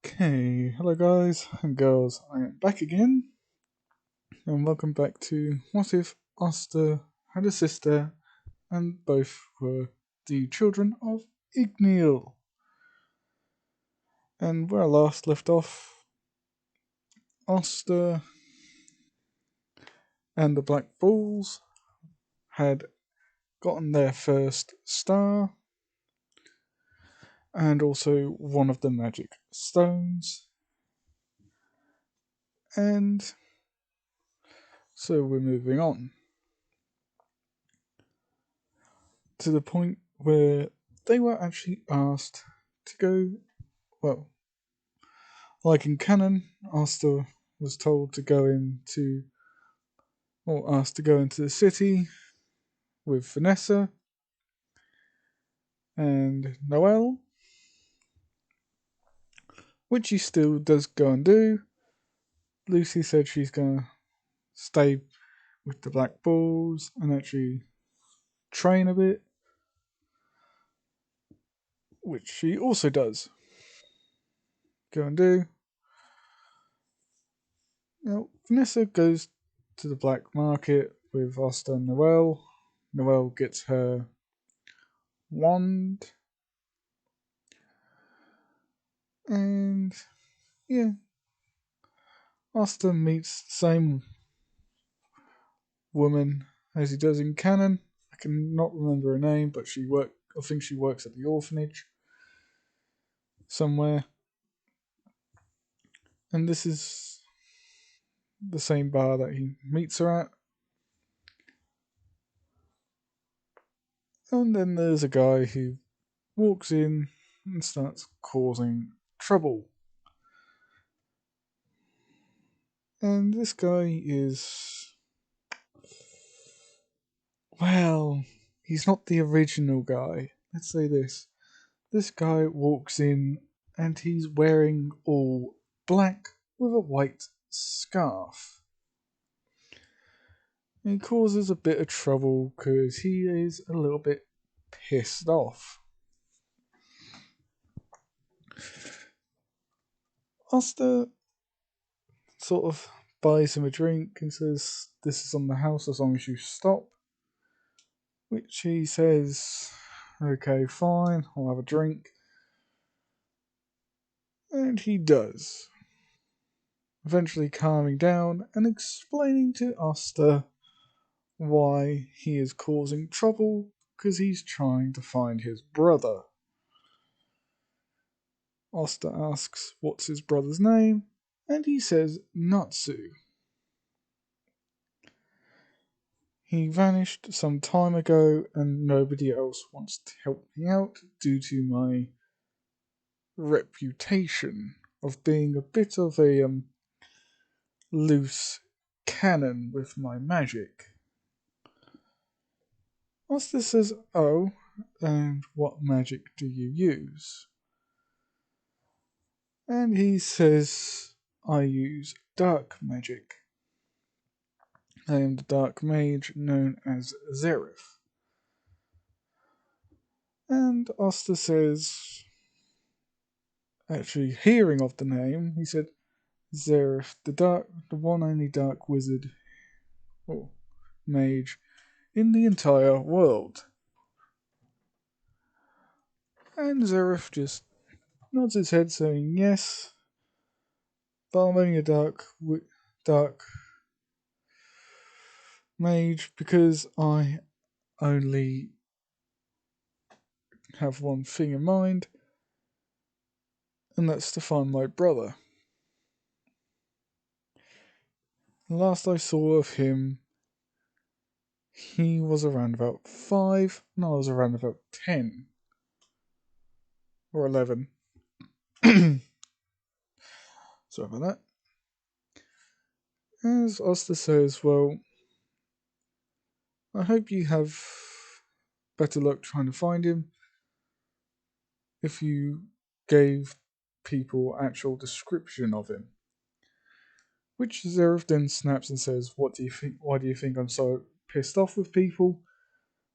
Okay, hello guys and girls, I am back again, and welcome back to What If Asta had a sister and both were the children of Igneel. And where I last left off, Asta and the Black Bulls had gotten their first star and also one of the magic stones, and so we're moving on to the point where they were actually asked to go, well, like in canon, Asta was told to go into, or asked to go into the city with Vanessa and Noelle, which she still does go and do. Lucy said she's gonna stay with the Black Bulls and actually train a bit, which she also does go and do. Now, Vanessa goes to the black market with Asta and Noelle. Noelle gets her wand, and yeah, Asta meets the same woman as he does in canon. I cannot remember her name, but I think she works at the orphanage somewhere. And this is the same bar that he meets her at. And then there's a guy who walks in and starts causing trouble. And this guy is, well, he's not the original guy. Let's say this. This guy walks in and he's wearing all black with a white scarf. He causes a bit of trouble because he is a little bit pissed off. Asta sort of buys him a drink and says, "This is on the house as long as you stop." Which he says, "Okay, fine, I'll have a drink." And he does, eventually calming down and explaining to Asta why he is causing trouble because he's trying to find his brother. Asta asks what's his brother's name, and he says Natsu. He vanished some time ago, and nobody else wants to help me out due to my reputation of being a bit of a loose cannon with my magic. Asta says, "Oh, and what magic do you use?" And he says, "I use dark magic. I am the dark mage known as Zereth." And Asta says, actually hearing of the name, he said, "Zereth, the one only dark wizard or mage in the entire world." And Zereth just nods his head, saying, "Yes, but I'm only a dark mage because I only have one thing in mind, and that's to find my brother. The last I saw of him, he was around about 5, and I was around about 10 or 11. Sorry about that." As Oster says, "Well, I hope you have better luck trying to find him if you gave people actual description of him." Which Zeref then snaps and says, "What do you think? Why do you think I'm so pissed off with people?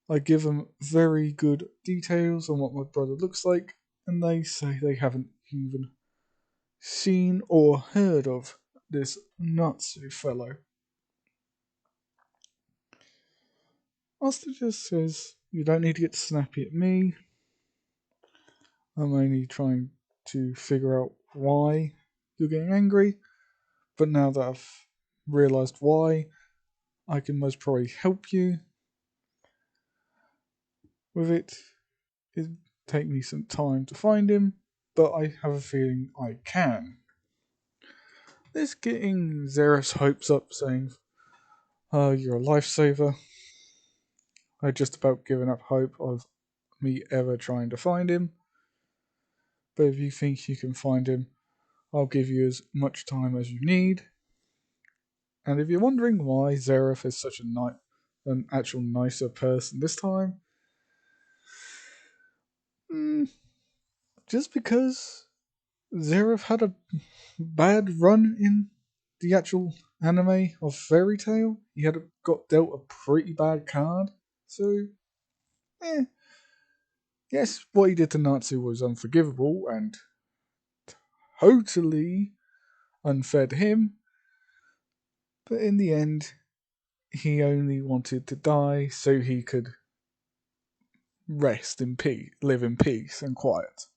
I give them very good details on what my brother looks like, and they say they haven't even seen or heard of this Natsu fellow? Asta just says, "You don't need to get snappy at me. I'm only trying to figure out why you're getting angry. But now that I've realised why, I can most probably help you with it. It'd take me some time to find him, but I have a feeling I can." This getting Xerath's hopes up, saying, "Oh, you're a lifesaver. I'd just about given up hope of me ever trying to find him. But if you think you can find him, I'll give you as much time as you need." And if you're wondering why Xerath is such an actual nicer person this time, just because Xerath had a bad run in the actual anime of Fairy Tail. He had got dealt a pretty bad card. So, yes, what he did to Natsu was unforgivable and totally unfair to him. But in the end, he only wanted to die so he could rest in peace, live in peace and quiet.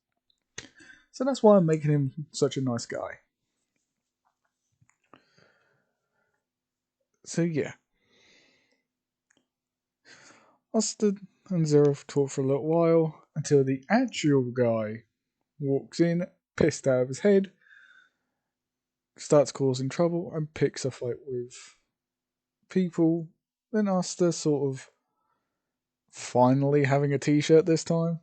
So that's why I'm making him such a nice guy. So yeah. Asta and Xerath talk for a little while until the actual guy walks in, pissed out of his head, starts causing trouble, and picks a fight with people. Then Asta sort of finally having a t-shirt this time,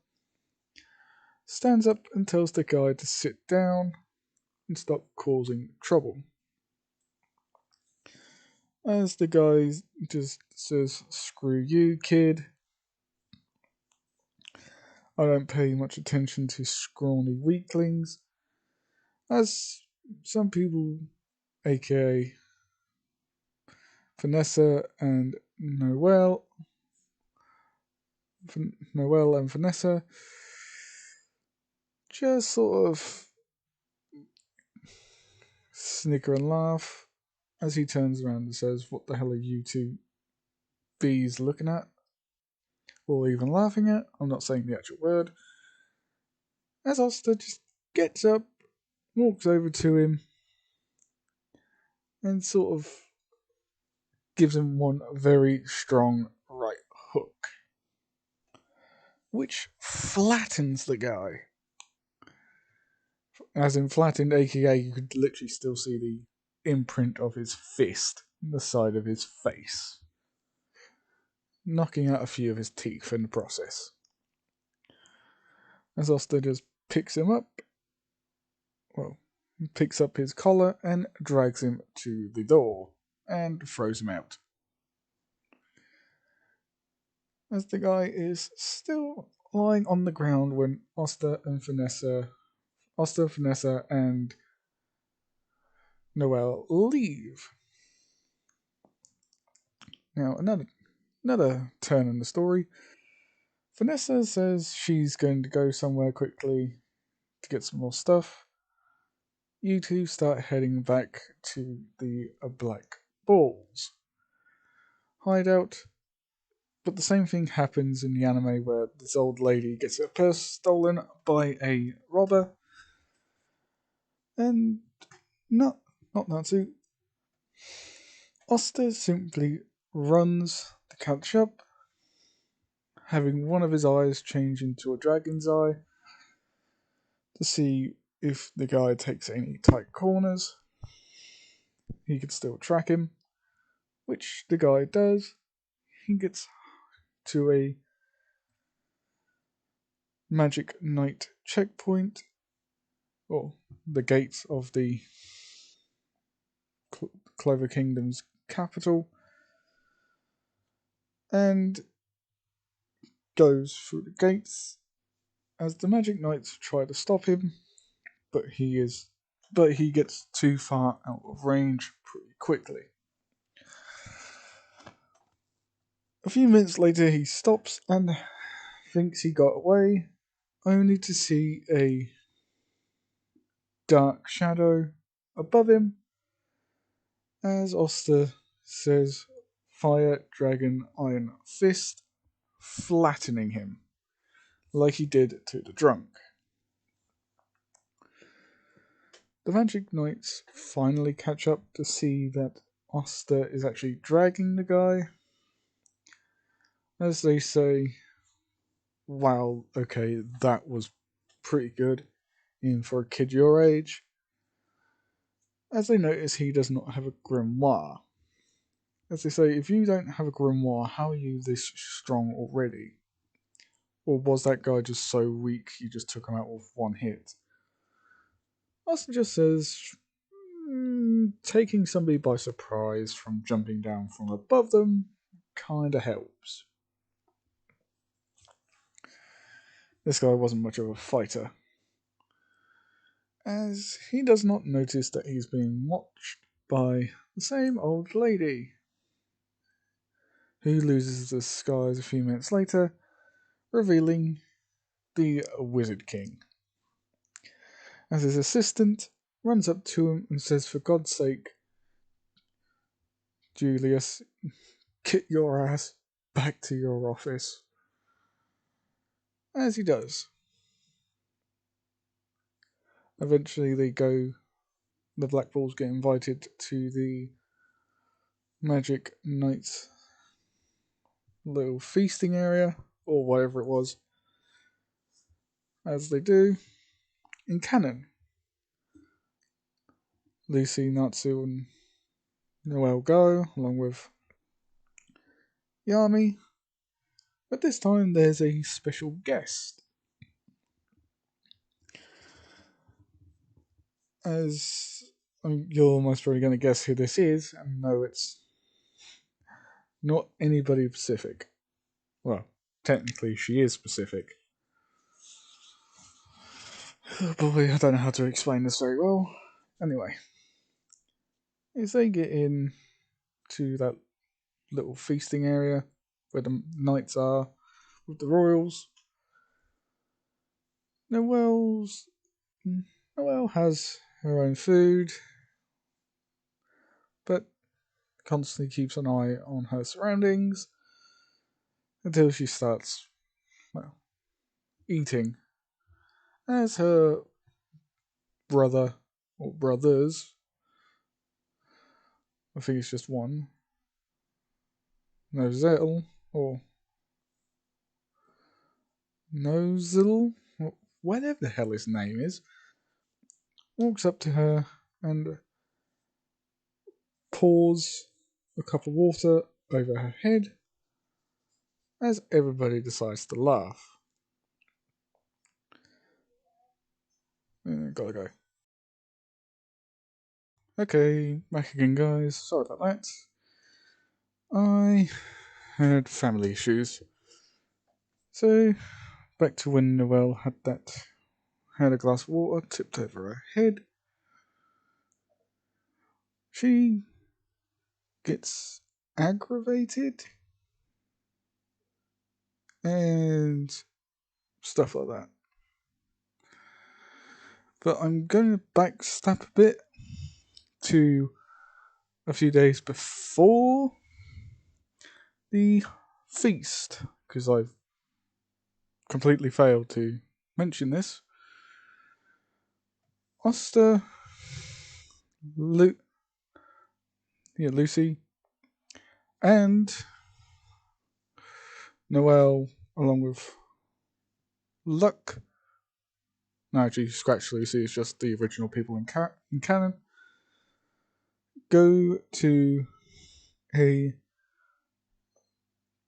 stands up and tells the guy to sit down and stop causing trouble. As the guy just says, "Screw you, kid. I don't pay much attention to scrawny weaklings." As some people, aka Vanessa and Noelle and Vanessa, just sort of snicker and laugh as he turns around and says, "What the hell are you two bees looking at? Or even laughing at?" I'm not saying the actual word. As Asta just gets up, walks over to him, and sort of gives him one very strong right hook, which flattens the guy. As in flattened, aka you could literally still see the imprint of his fist on the side of his face, knocking out a few of his teeth in the process. As Asta just picks him up, picks up his collar and drags him to the door and throws him out. As the guy is still lying on the ground when Asta, Vanessa, and Noelle leave. Now, another turn in the story. Vanessa says she's going to go somewhere quickly to get some more stuff. You two start heading back to the Black Balls hideout, but the same thing happens in the anime where this old lady gets her purse stolen by a robber, and not Natsu. Asta simply runs to catch up, having one of his eyes change into a dragon's eye to see if the guy takes any tight corners. He can still track him, which the guy does. He gets to a magic night checkpoint, or the gates of the Clover Kingdom's capital, and goes through the gates as the magic knights try to stop him, but he gets too far out of range pretty quickly. A few minutes later, he stops and thinks he got away, only to see a dark shadow above him as Asta says, Fire Dragon Iron Fist, flattening him like he did to the drunk. The Magic Knights finally catch up to see that Asta is actually dragging the guy, as they say, wow, okay, that was pretty good, even for a kid your age, as they notice he does not have a grimoire. As they say, if you don't have a grimoire, how are you this strong already? Or was that guy just so weak you just took him out with one hit? Austin just says, taking somebody by surprise from jumping down from above them kinda helps. This guy wasn't much of a fighter, as he does not notice that he's being watched by the same old lady, who loses the disguise a few minutes later, revealing the Wizard King. As his assistant runs up to him and says, for God's sake, Julius, get your ass back to your office. As he does. Eventually the Black Bulls get invited to the Magic Knights little feasting area, or whatever it was. As they do, in canon, Lucy, Natsu, and Noel go, along with Yami. But this time there's a special guest. As you're most probably going to guess who this is, and no, it's not anybody Pacific. Well, technically she is Pacific. Oh boy, I don't know how to explain this very well. Anyway, as they get in to that little feasting area where the knights are with the royals, Noelle has her own food, but constantly keeps an eye on her surroundings until she starts, well, eating. As her brother, or brothers, I think it's just one, Nozel, or Nozel, whatever the hell his name is, walks up to her and pours a cup of water over her head as everybody decides to laugh. Gotta go. Okay, back again, guys. Sorry about that. I had family issues. So, back to when Noelle had a glass of water tipped over her head. She gets aggravated and stuff like that. But I'm going to backstep a bit to a few days before the feast, because I've completely failed to mention this. Asta, Lucy, and Noelle, along with Luck. No, actually, scratch Lucy, it's just the original people in canon. Go to a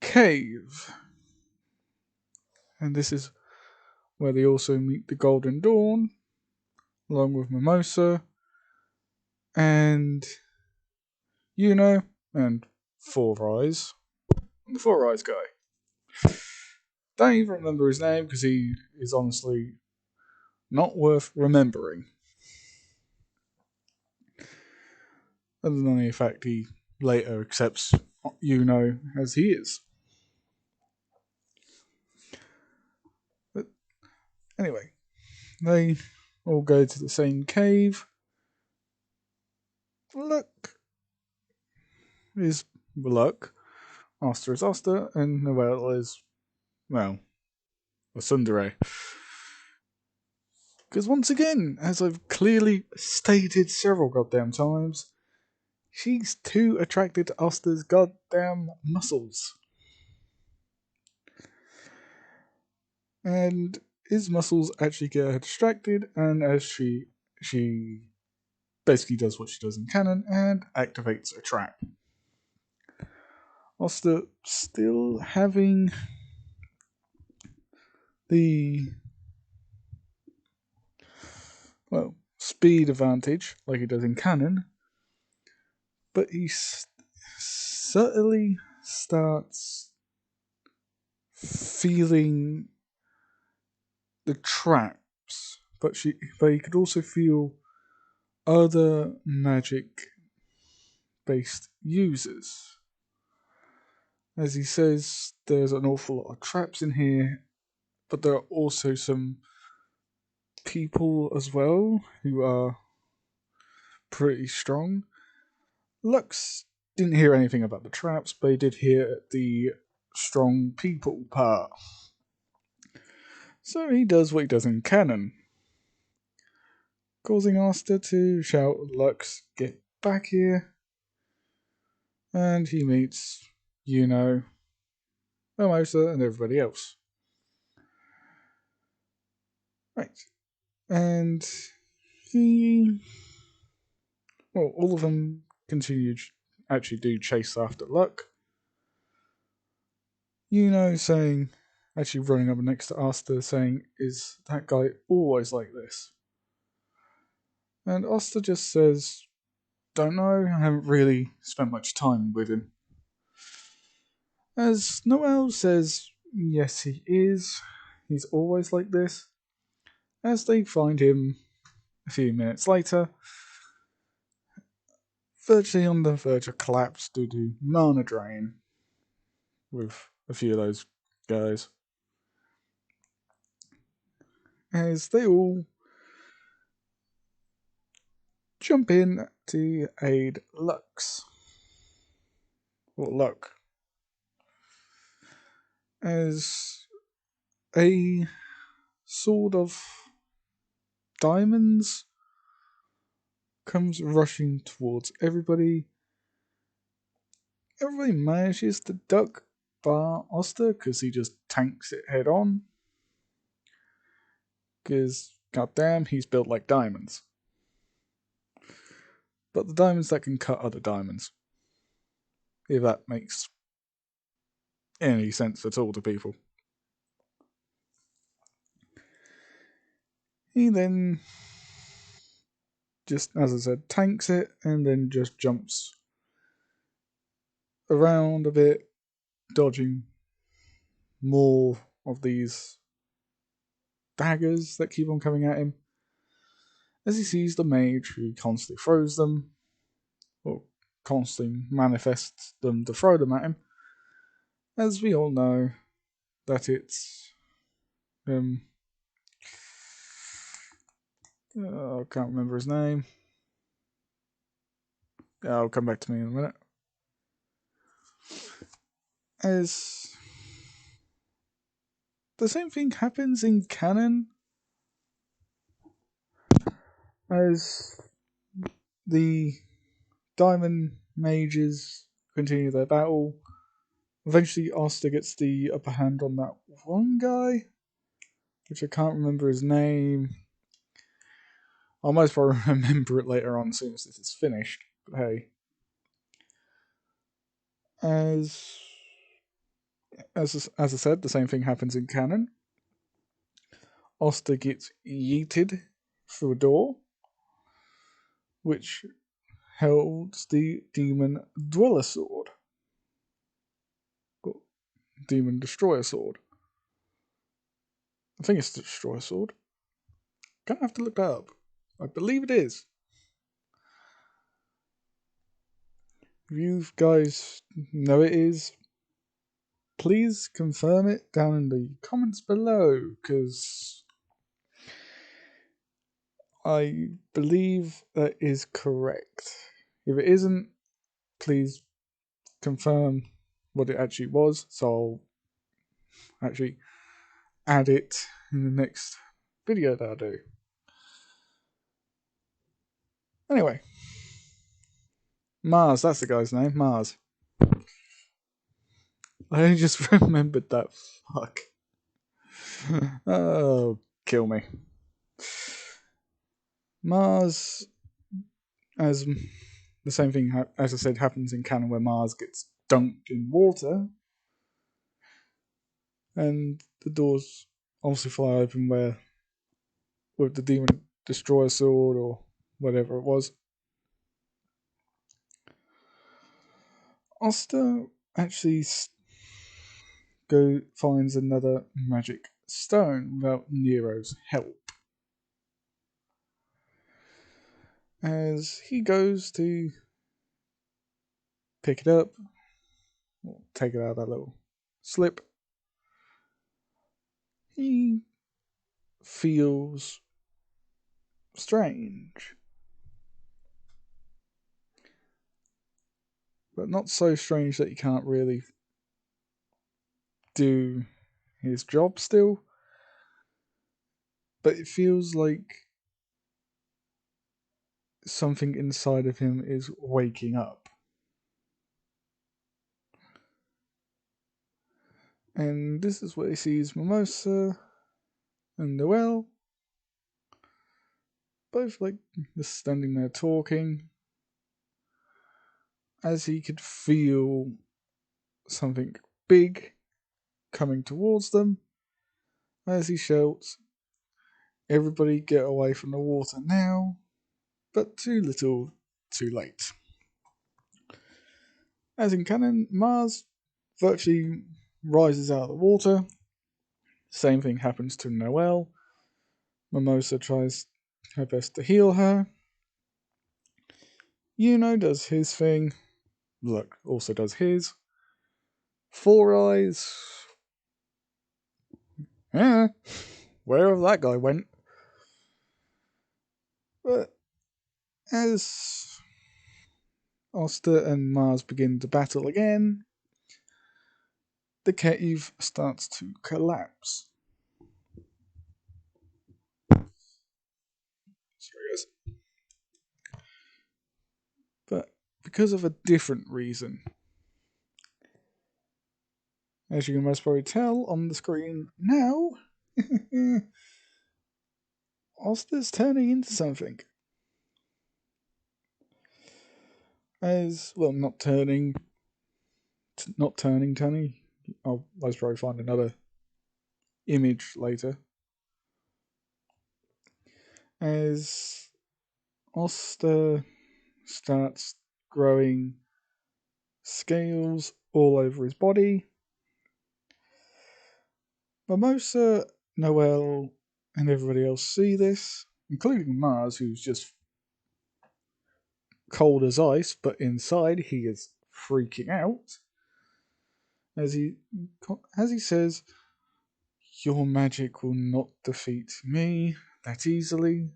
cave. And this is where they also meet the Golden Dawn, along with Mimosa, and and Four Eyes. The Four Eyes guy. Don't even remember his name because he is honestly not worth remembering. Other than the fact he later accepts as he is. But anyway, they all go to the same cave. Luck is Luck, Asta is Asta, and Noelle is, well, a tsundere. Because once again, as I've clearly stated several goddamn times, she's too attracted to Asta's goddamn muscles. And his muscles actually get her distracted, and as she basically does what she does in canon and activates a trap. Asta still having the, well, speed advantage like he does in canon, but he subtly starts feeling the traps, but he could also feel other magic based users. As he says, there's an awful lot of traps in here, but there are also some people as well who are pretty strong. Lux didn't hear anything about the traps, but he did hear the strong people part. So he does what he does in canon, causing Asta to shout, "Lux, get back here!" And he meets, Mimosa and everybody else. Right. And all of them actually do chase after Luck. Saying, actually running up next to Asta, saying, "Is that guy always like this?" And Asta just says, "Don't know, I haven't really spent much time with him." As Noelle says, "Yes, he is. He's always like this." As they find him a few minutes later, virtually on the verge of collapse due to mana drain with a few of those guys. As they all jump in to aid Lux. Or Luck. As a sword of diamonds comes rushing towards everybody. Everybody manages to duck bar Asta because he just tanks it head on. Because, goddamn, he's built like diamonds. But the diamonds that can cut other diamonds. If that makes any sense at all to people. He then just, as I said, tanks it and then just jumps around a bit, dodging more of these daggers that keep on coming at him. As he sees the mage who constantly throws them, or constantly manifests them to throw them at him. As we all know that it's I can't remember his name. I'll come back to me in a minute. As the same thing happens in canon, as the diamond mages continue their battle. Eventually, Asta gets the upper hand on that one guy, which I can't remember his name. I'll most probably remember it later on as soon as this is finished. But hey. As I said, the same thing happens in canon. Asta gets yeeted through a door, which holds the Demon Dweller Sword. Or Demon Destroyer Sword. I think it's the Destroyer Sword. Gonna have to look that up. I believe it is. If you guys know it is, please confirm it down in the comments below, because I believe that is correct. If it isn't, please confirm what it actually was, so I'll actually add it in the next video that I do. Anyway, Mars, that's the guy's name, Mars. I just remembered that. Fuck. Oh, kill me. Mars, as the same thing as I said happens in canon, where Mars gets dunked in water, and the doors obviously fly open where with the demon destroyer sword or whatever it was. Asta actually finds another magic stone without Nero's help. As he goes to pick it up, or take it out of that little slip, he feels strange. But not so strange that he can't really do his job still. But it feels like something inside of him is waking up. And this is where he sees Mimosa and Noel, both like just standing there talking, as he could feel something big coming towards them, as he shouts, "Everybody get away from the water now," but too little, too late. As in canon, Mars virtually rises out of the water. Same thing happens to Noelle. Mimosa tries her best to heal her. Yuno does his thing. Look also does his. Four Eyes. Yeah, wherever that guy went. But as Asta and Mars begin to battle again, the cave starts to collapse. But because of a different reason. As you can most probably tell on the screen now, Asta's turning into something. As, well, not turning, Tunny. I'll most probably find another image later. As Asta starts growing scales all over his body. Mimosa, Noel, and everybody else see this, including Mars, who's just cold as ice, but inside he is freaking out. As he says, "Your magic will not defeat me that easily."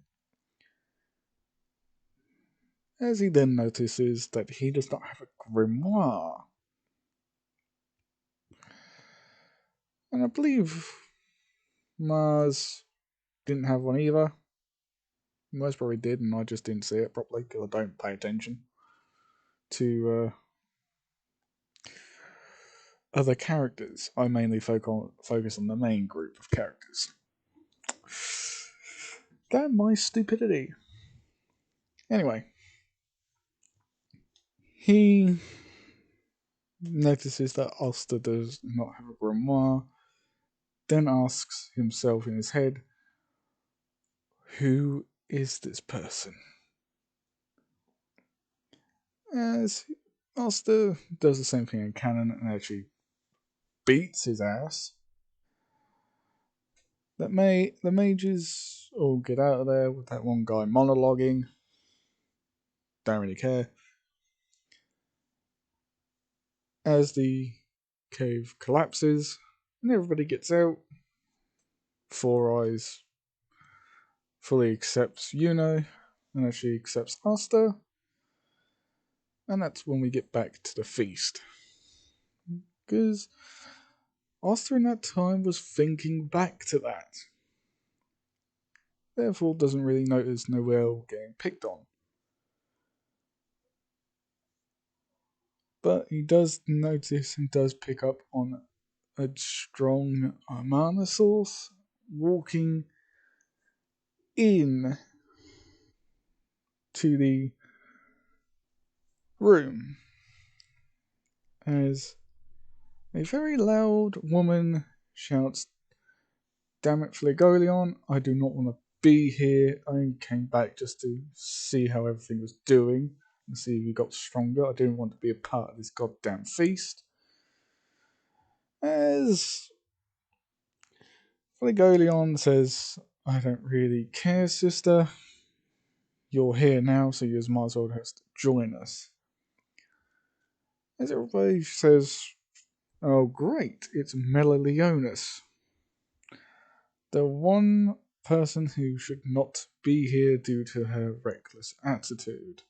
As he then notices that he does not have a grimoire. And I believe Mars didn't have one either. Most probably did, and I just didn't see it properly because I don't pay attention to other characters. I mainly focus on the main group of characters. Damn my stupidity. Anyway, he notices that Asta does not have a grimoire, then asks himself in his head, who is this person? As Asta does the same thing in canon and actually beats his ass. The mages all get out of there with that one guy monologuing. Don't really care. As the cave collapses and everybody gets out, Four Eyes fully accepts Yuno, and actually accepts Asta, and that's when we get back to the feast. Because Asta in that time was thinking back to that. Therefore doesn't really notice Noelle getting picked on. But he does notice and does pick up on a strong mana source walking in to the room as a very loud woman shouts, "Damn it, Flegolion, I do not want to be here. I came back just to see how everything was doing and see if we got stronger. I didn't want to be a part of this goddamn feast." As Flegolion says, "I don't really care, sister. You're here now, so you might as well just join us." As everybody says, "Oh great, it's Melaleonis, the one person who should not be here due to her reckless attitude."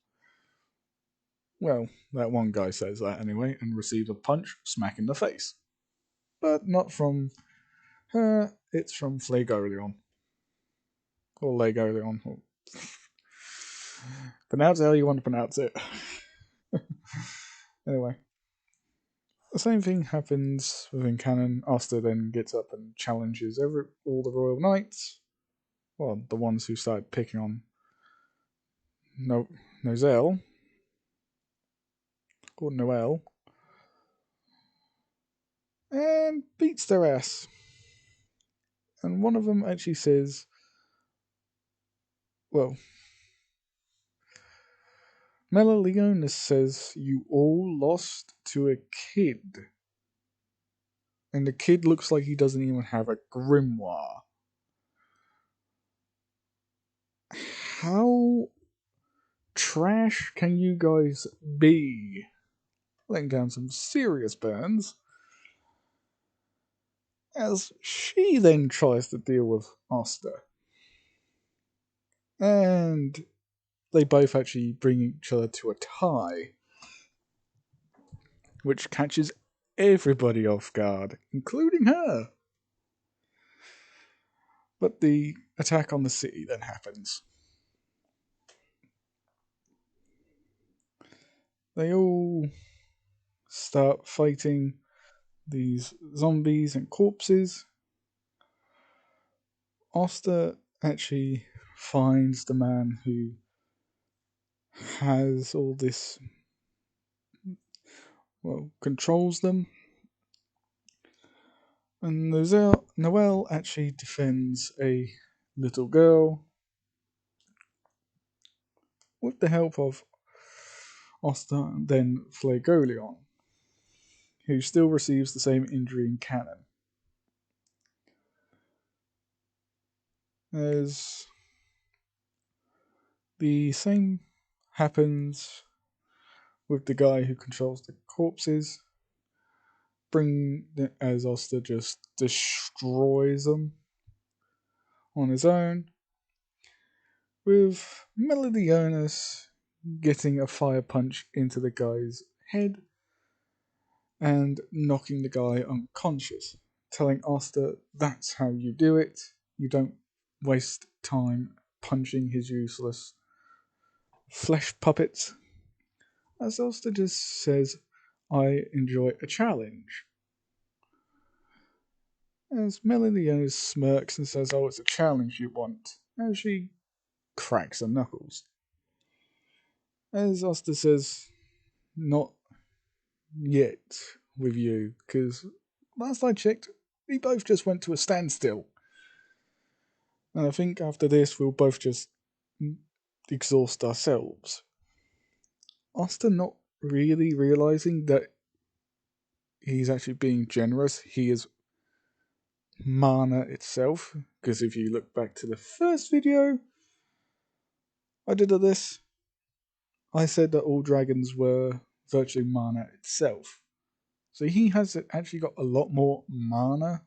Well, that one guy says that anyway, and receives a punch smack in the face. But not from her, it's from Flegolion. Or Legolion. Or... pronounce it how you want to pronounce it. Anyway. The same thing happens within canon. Asta then gets up and challenges all the royal knights. Well, the ones who started picking on Noelle, or Noelle, and beats their ass. And one of them actually says, well, Melaleonis says, "You all lost to a kid." And the kid looks like he doesn't even have a grimoire. How trash can you guys be? Laying down some serious burns. As she then tries to deal with Asta. And they both actually bring each other to a tie, which catches everybody off guard, including her. But the attack on the city then happens. They all start fighting these zombies and corpses. Asta actually finds the man who has all this, well, controls them. And Noelle actually defends a little girl with the help of Asta and then Flegolion, who still receives the same injury in canon. As the same happens with the guy who controls the corpses, as Asta just destroys them on his own, with Melodionis getting a fire punch into the guy's head and knocking the guy unconscious, telling Asta that's how you do it. You don't waste time punching his useless flesh puppets. As Asta just says, "I enjoy a challenge." As Melanie smirks and says, "Oh, it's a challenge you want," as she cracks her knuckles. As Asta says, "Not yet with you, because last I checked, we both just went to a standstill. And I think after this, we'll both just exhaust ourselves." Asta not really realizing that he's actually being generous. He is mana itself. Because if you look back to the first video I did of this, I said that all dragons were virtually mana itself. So he has actually got a lot more mana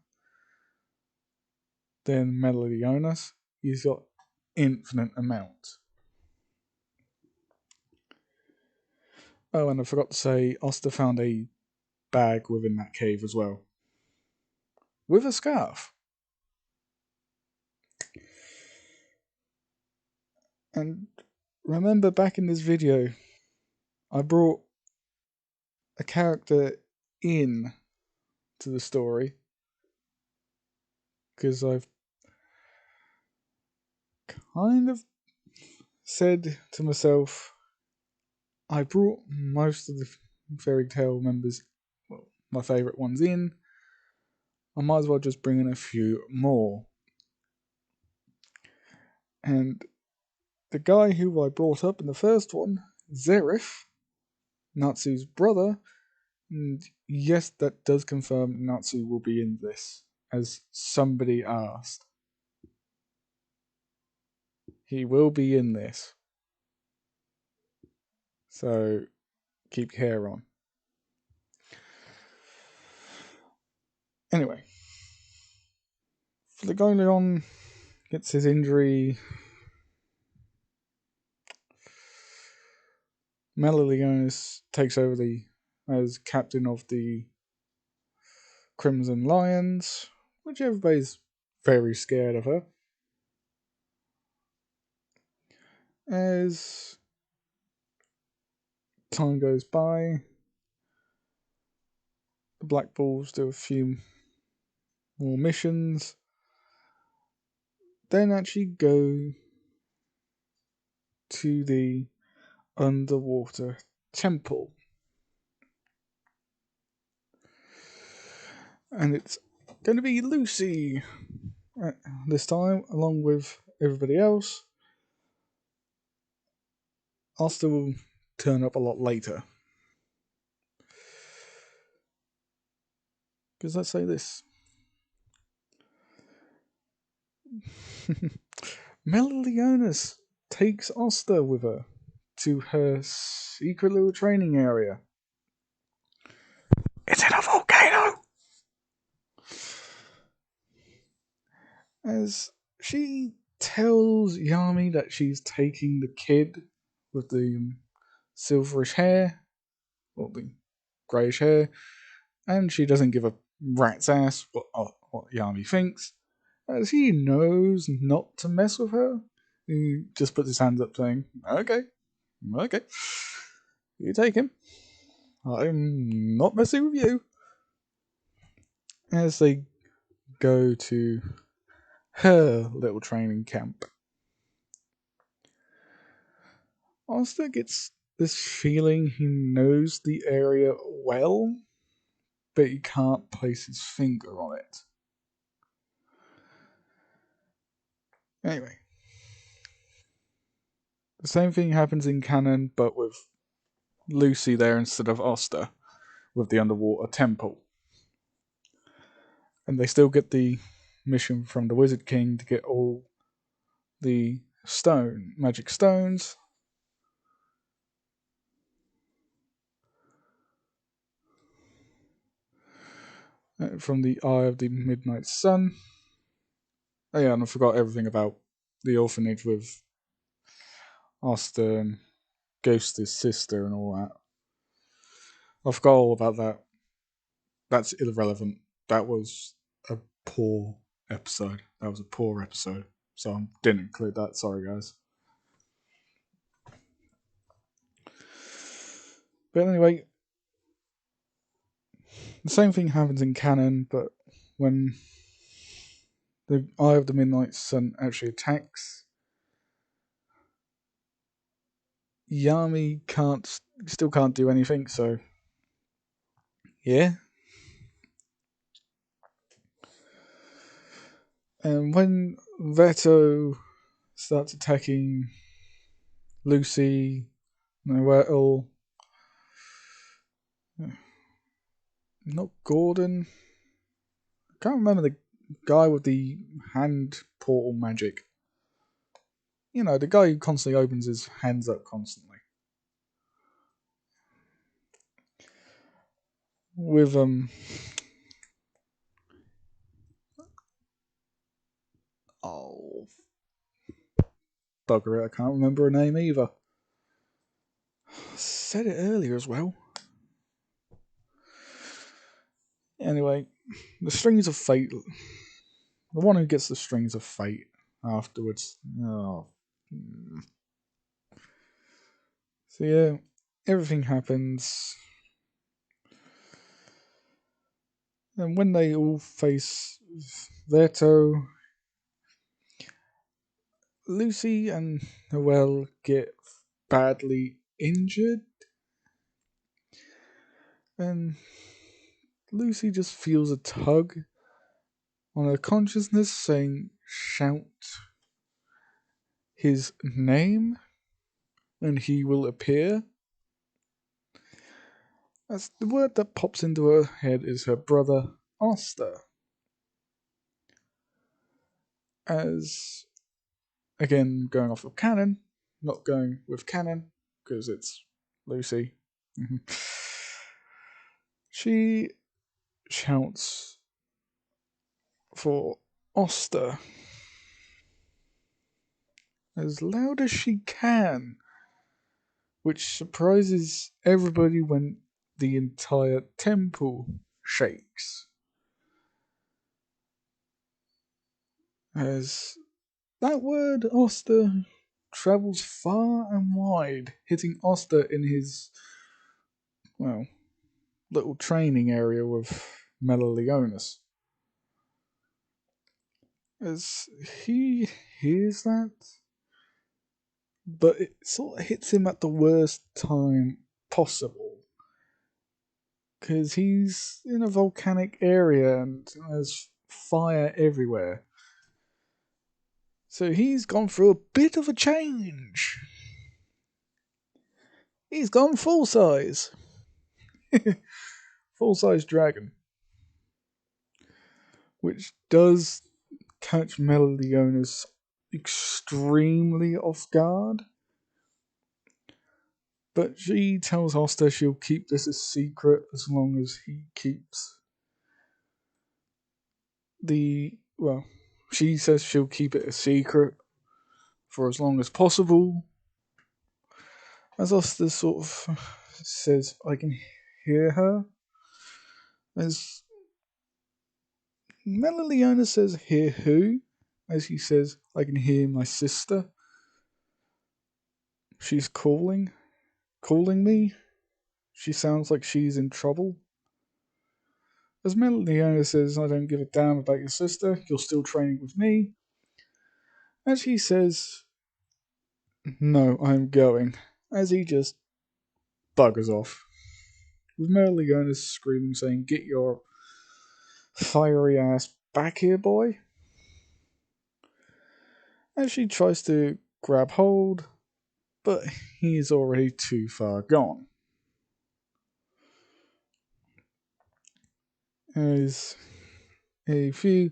than Melodionis. He's got infinite amount. Oh, and I forgot to say, Asta found a bag within that cave as well, with a scarf. And remember back in this video, I brought a character in to the story because I've kind of said to myself, I brought most of the fairy tale members, well, my favourite ones in. I might as well just bring in a few more. And the guy who I brought up in the first one, Zerif, Natsu's brother, and yes, that does confirm Natsu will be in this, as somebody asked. He will be in this. So, keep your hair on. Anyway, Flegoleon gets his injury. Meliodas takes over as captain of the Crimson Lions, which everybody's very scared of her. As time goes by, the Black Bulls do a few more missions, then actually go to the underwater temple. And it's going to be Lucy this time, along with everybody else. Asta will turn up a lot later. Because let's say this. Meliodas takes Asta with her to her secret little training area. It's in a volcano! As she tells Yami that she's taking the kid with the silverish hair, or the greyish hair, and she doesn't give a rat's ass what Yami thinks, as he knows not to mess with her. He just puts his hands up saying, okay, you take him. I'm not messing with you. As they go to her little training camp, Asta gets this feeling he knows the area well, but he can't place his finger on it. Anyway, the same thing happens in canon, but with Lucy there instead of Asta, with the underwater temple. And they still get the mission from the Wizard King to get all the magic stones. From the Eye of the Midnight Sun. Oh yeah, and I forgot everything about the orphanage with Asta and Ghost's sister and all that. I forgot all about that. That's irrelevant. That was a poor episode. So I didn't include that. Sorry, guys. But anyway, the same thing happens in canon, but when the Eye of the Midnight Sun actually attacks, Yami still can't do anything, so yeah. And when Veto starts attacking Lucy, Noelle, not Gordon, I can't remember the guy with the hand portal magic. You know, the guy who constantly opens his hands up constantly. With oh, bugger it, I can't remember her name either. I said it earlier as well. Anyway, the Strings of Fate. The one who gets the Strings of Fate afterwards. Oh. So yeah, everything happens. And when they all face Veto, Lucy and Noelle get badly injured. And Lucy just feels a tug on her consciousness saying, shout his name and he will appear. As the word that pops into her head is her brother, Asta. As, again, going off of canon, not going with canon, because it's Lucy. She shouts for Asta as loud as she can, which surprises everybody when the entire temple shakes. As that word Asta travels far and wide, hitting Asta in his, well, little training area with Meliodas. As he hears that, but it sort of hits him at the worst time possible. Because he's in a volcanic area and there's fire everywhere. So he's gone through a bit of a change. He's gone full size. Full size dragon. Which does catch Meliodas extremely off guard. But she tells Asta she'll keep this a secret as long as he keeps she says she'll keep it a secret for as long as possible. As Asta sort of says, I can hear her. As Meliodas says, hear who? As he says, I can hear my sister. She's calling me. She sounds like she's in trouble. As Meliodas says, I don't give a damn about your sister. You're still training with me. As he says, no, I'm going. As he just buggers off. With Meliodas screaming, saying, get your fiery ass back here, boy. As she tries to grab hold, but he is already too far gone. As a few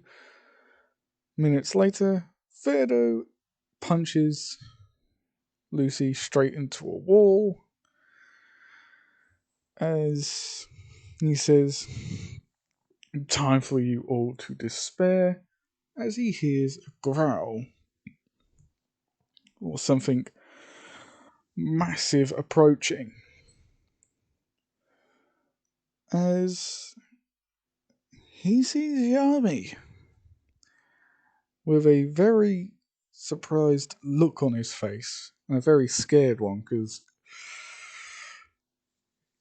minutes later, Ferdo punches Lucy straight into a wall as he says, time for you all to despair, as he hears a growl or something massive approaching. As he sees Yami with a very surprised look on his face, and a very scared one, because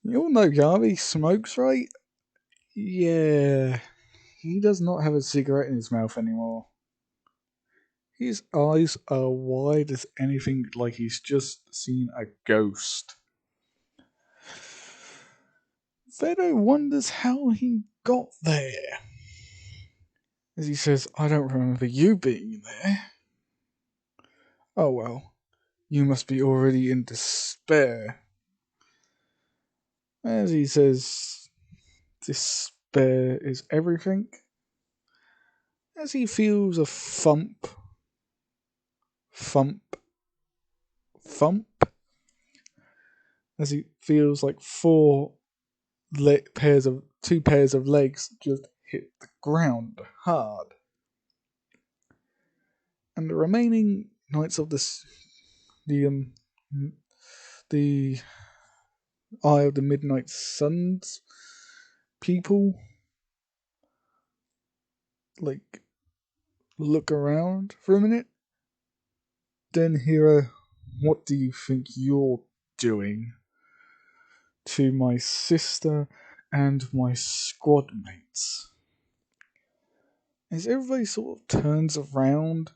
you all know Yami smokes, right? Yeah, he does not have a cigarette in his mouth anymore. His eyes are wide as anything, like he's just seen a ghost. Vedo wonders how he got there. As he says, I don't remember you being there. Oh well, you must be already in despair. As he says, despair is everything. As he feels a thump, as he feels like two pairs of legs just hit the ground hard. And the remaining knights of the the Eye of the Midnight Suns people like look around for a minute. Den Hero, what do you think you're doing to my sister and my squad mates? As everybody sort of turns around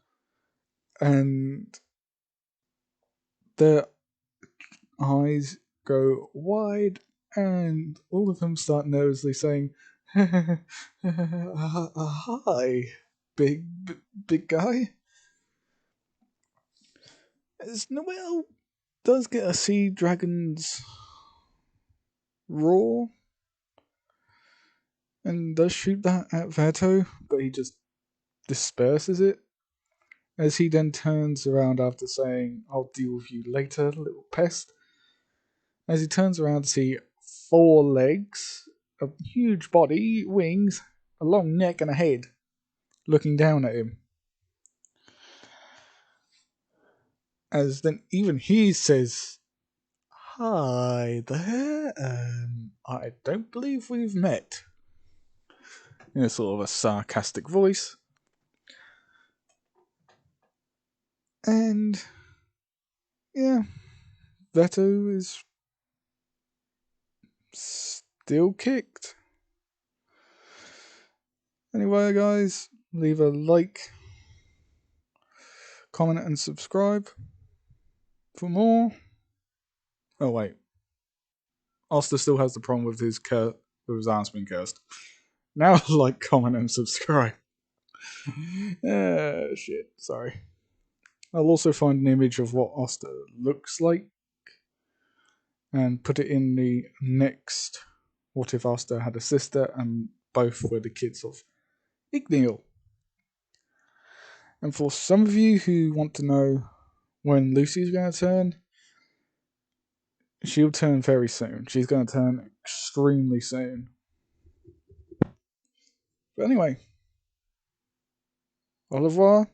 and their eyes go wide and all of them start nervously saying, hi, big guy. As Noel does get a sea dragon's roar and does shoot that at Veto, but he just disperses it. As he then turns around after saying, I'll deal with you later, little pest. As he turns around to see 4 legs, a huge body, wings, a long neck and a head, looking down at him. As then even he says, hi there, I don't believe we've met. In a sort of a sarcastic voice. And yeah, Veto is still kicked. Anyway, guys, leave a like, comment, and subscribe for more. Oh wait, Asta still has the problem with his arms being cursed. Now like, comment, and subscribe. Shit, sorry. I'll also find an image of what Asta looks like and put it in the next What If Asta Had a Sister, and both were the kids of igneel. And for some of you who want to know when Lucy's going to turn, she'll turn very soon. She's going to turn extremely soon. But anyway, au revoir.